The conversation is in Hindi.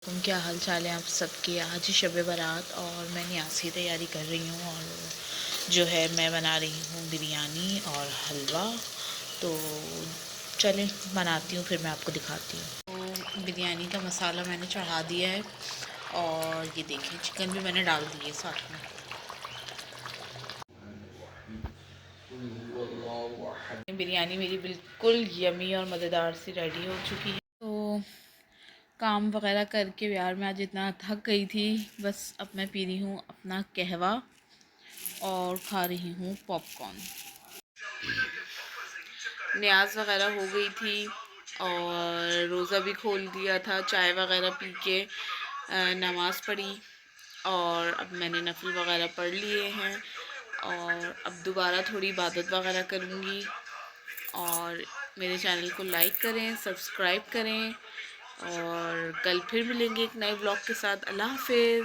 तुम क्या हाल चाल है आप सबके। आज ही शब बारात और मैं न्यास की तैयारी कर रही हूँ और जो है मैं बना रही हूँ बिरयानी और हलवा। तो चलें बनाती हूँ, फिर मैं आपको दिखाती हूँ। तो बिरयानी का मसाला मैंने चढ़ा दिया है और ये देखिए चिकन भी मैंने डाल दिए साथ में। बिरयानी मेरी बिल्कुल यमी और मज़ेदार सी रेडी हो चुकी है। तो काम वगैरह करके यार मैं आज इतना थक गई थी, बस अब मैं पी रही हूँ अपना कहवा और खा रही हूँ पॉपकॉर्न। न्याज वगैरह हो गई थी और रोज़ा भी खोल दिया था, चाय वगैरह पी के नमाज़ पढ़ी और अब मैंने नफल वगैरह पढ़ लिए हैं और अब दोबारा थोड़ी इबादत वगैरह करूँगी। और मेरे चैनल को लाइक करें, सब्सक्राइब करें और कल फिर मिलेंगे एक नए ब्लॉग के साथ। अल्लाह हाफिज़।